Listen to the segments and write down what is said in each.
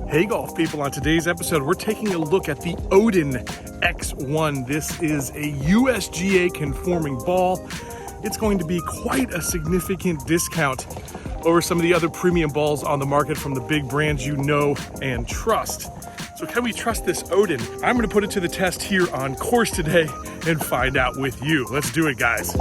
Hey golf people, on today's episode we're taking a look at the Odin X1. This is a USGA conforming ball. It's going to be quite a significant discount over some of the other premium balls on the market from the big brands you know and trust. So can we trust this Odin? I'm going to put it to the test here on course today and find out with you. Let's do it, guys.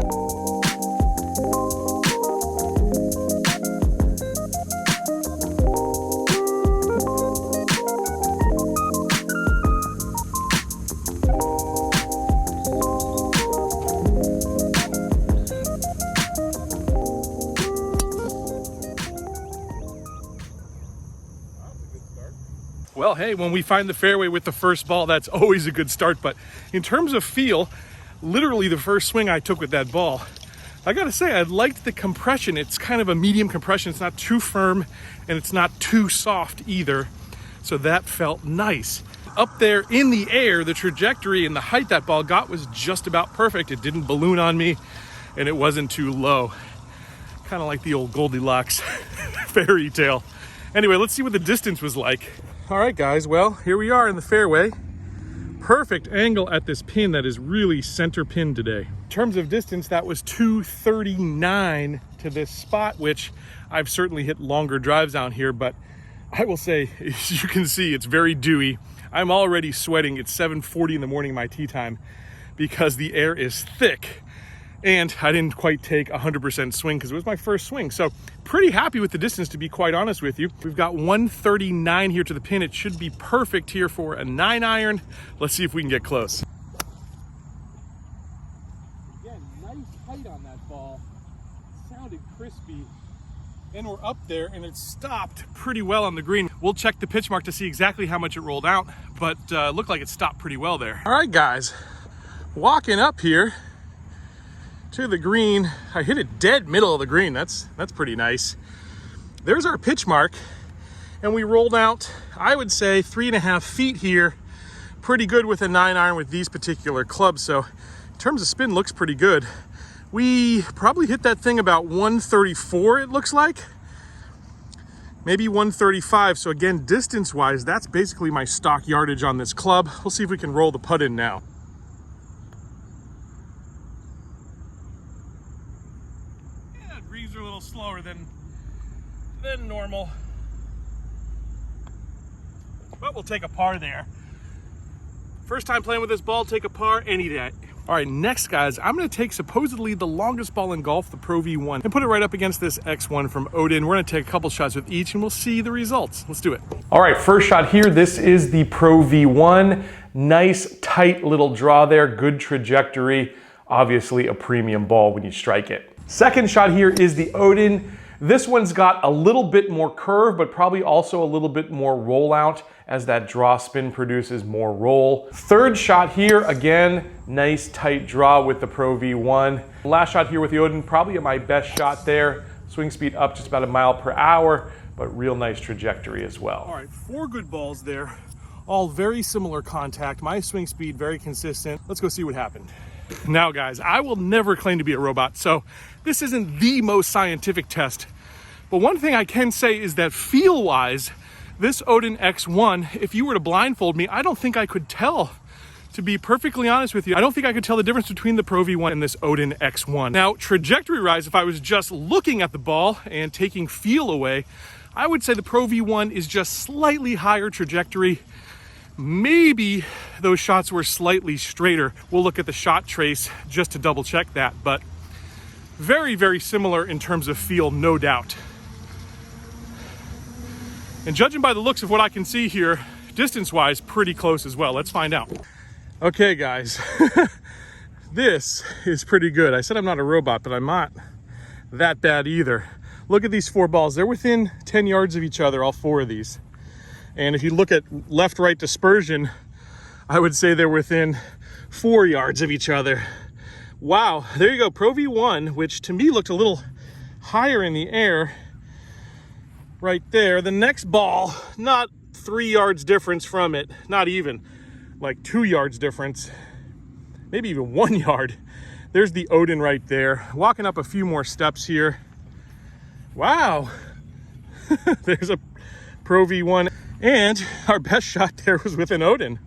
Well, hey, when we find the fairway with the first ball, that's always a good start. But in terms of feel, literally the first swing I took with that ball, I gotta say, I liked the compression. It's kind of a medium compression. It's not too firm and it's not too soft either. So that felt nice. Up there in the air, the trajectory and the height that ball got was just about perfect. It didn't balloon on me and it wasn't too low. Kind of like the old Goldilocks fairy tale. Anyway, let's see what the distance was like. All right, guys, well, here we are in the fairway. Perfect angle at this pin that is really center pin today. In terms of distance, that was 239 to this spot, which I've certainly hit longer drives down here, but I will say, as you can see, it's very dewy. I'm already sweating. It's 7:40 in the morning, my tee time, because the air is thick. And I didn't quite take 100% swing because it was my first swing. So pretty happy with the distance, to be quite honest with you. We've got 139 here to the pin. It should be perfect here for a 9-iron. Let's see if we can get close. Again, nice height on that ball. Sounded crispy. And we're up there and it stopped pretty well on the green. We'll check the pitch mark to see exactly how much it rolled out, but looked like it stopped pretty well there. All right, guys, walking up here to the green. I hit it dead middle of the green. That's pretty nice. There's our pitch mark, and we rolled out, I would say, 3.5 feet here. Pretty good with a 9-iron with these particular clubs. So in terms of spin, looks pretty good. We probably hit that thing about 134, it looks like. Maybe 135. So again, distance-wise, that's basically my stock yardage on this club. We'll see if we can roll the putt in now. Greens are a little slower than normal, but we'll take a par there. First time playing with this ball, take a par any day. All right, next, guys, I'm going to take supposedly the longest ball in golf, the Pro V1, and put it right up against this X1 from Odin. We're going to take a couple shots with each and we'll see the results. Let's do it. All right, first shot here. This is the Pro V1. Nice tight little draw there, good trajectory. Obviously a premium ball when you strike it. Second shot here is the Odin. This one's got a little bit more curve, but probably also a little bit more rollout as that draw spin produces more roll. Third shot here, again, nice tight draw with the Pro V1. Last shot here with the Odin, probably my best shot there. Swing speed up just about 1 mile per hour, but real nice trajectory as well. All right, 4 good balls there. All very similar contact. My swing speed very consistent. Let's go see what happened. Now, guys, I will never claim to be a robot, so this isn't the most scientific test. But one thing I can say is that feel-wise, this Odin X1, if you were to blindfold me, I don't think I could tell. To be perfectly honest with you, I don't think I could tell the difference between the Pro V1 and this Odin X1. Now, trajectory-wise, if I was just looking at the ball and taking feel away, I would say the Pro V1 is just slightly higher trajectory. Maybe those shots were slightly straighter. We'll look at the shot trace just to double check that, but very, very similar in terms of feel, no doubt. And judging by the looks of what I can see here, distance-wise, pretty close as well. Let's find out. Okay, guys, this is pretty good. I said I'm not a robot, but I'm not that bad either. Look at these 4 balls. They're within 10 yards of each other, all 4 of these. And if you look at left-right dispersion, I would say they're within 4 yards of each other. Wow, there you go, Pro V1, which to me looked a little higher in the air right there. The next ball, not 3 yards difference from it, not even, like 2 yards difference, maybe even 1 yard. There's the Odin right there. Walking up a few more steps here. Wow, there's a Pro V1. And our best shot there was with an Odin.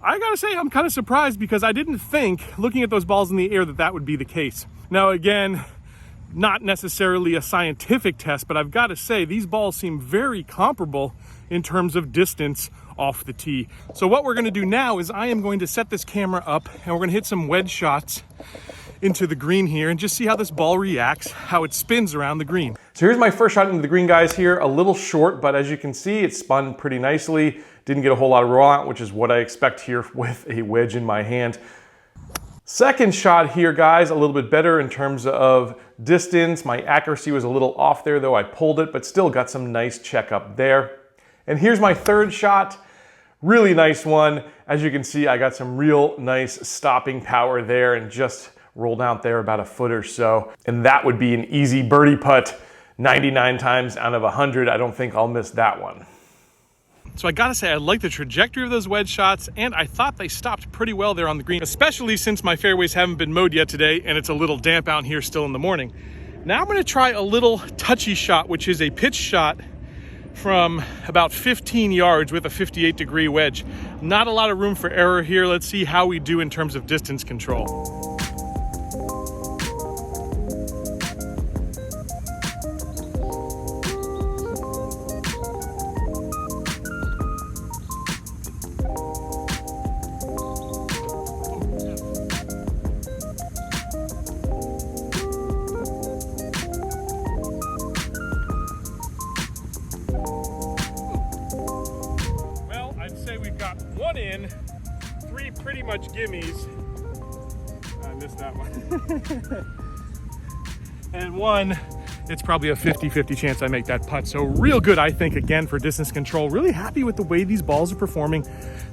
I gotta say, I'm kind of surprised because I didn't think, looking at those balls in the air, that that would be the case. Now again, not necessarily a scientific test, but I've got to say these balls seem very comparable in terms of distance off the tee. So what we're going to do now is I am going to set this camera up and we're going to hit some wedge shots into the green here and just see how this ball reacts, how it spins around the green. So here's my first shot into the green, guys. Here a little short, but as you can see, it spun pretty nicely. Didn't get a whole lot of roll out, which is what I expect here with a wedge in my hand. Second shot here, guys, a little bit better in terms of distance. My accuracy was a little off there, though I pulled it, but still got some nice check up there. And here's my third shot. Really nice one. As you can see, I got some real nice stopping power there and just rolled out there about a foot or so. And that would be an easy birdie putt 99 times out of 100. I don't think I'll miss that one. So I gotta say, I like the trajectory of those wedge shots, and I thought they stopped pretty well there on the green, especially since my fairways haven't been mowed yet today and it's a little damp out here still in the morning. Now I'm gonna try a little touchy shot, which is a pitch shot from about 15 yards with a 58-degree wedge. Not a lot of room for error here. Let's see how we do in terms of distance control. We've got one in, three pretty much gimmies. I missed that one. And one, it's probably a 50-50 chance I make that putt. So real good, I think, again, for distance control. Really happy with the way these balls are performing,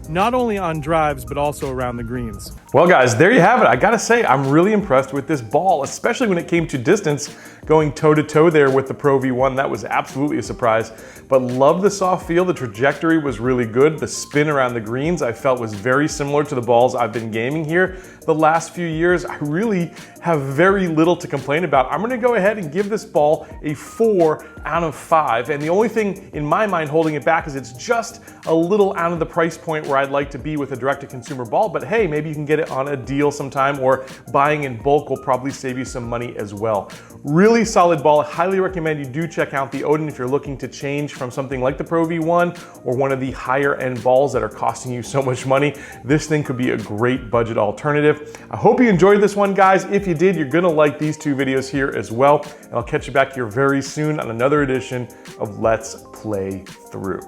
not only on drives, but also around the greens. Well, guys, there you have it. I gotta say, I'm really impressed with this ball, especially when it came to distance, going toe-to-toe there with the Pro V1. That was absolutely a surprise. But love the soft feel. The trajectory was really good. The spin around the greens I felt was very similar to the balls I've been gaming here the last few years. I really have very little to complain about. I'm gonna go ahead and give this ball a 4 out of 5. And the only thing in my mind holding it back is it's just a little out of the price point where I'd like to be with a direct-to-consumer ball. But hey, maybe you can get it on a deal sometime, or buying in bulk will probably save you some money as well. Really solid ball. I highly recommend you do check out the Odin if you're looking to change from something like the Pro V1 or one of the higher end balls that are costing you so much money. This thing could be a great budget alternative. I hope you enjoyed this one, guys. If you did, you're gonna like these two videos here as well. And I'll catch you back here very soon on another edition of Let's Play Through.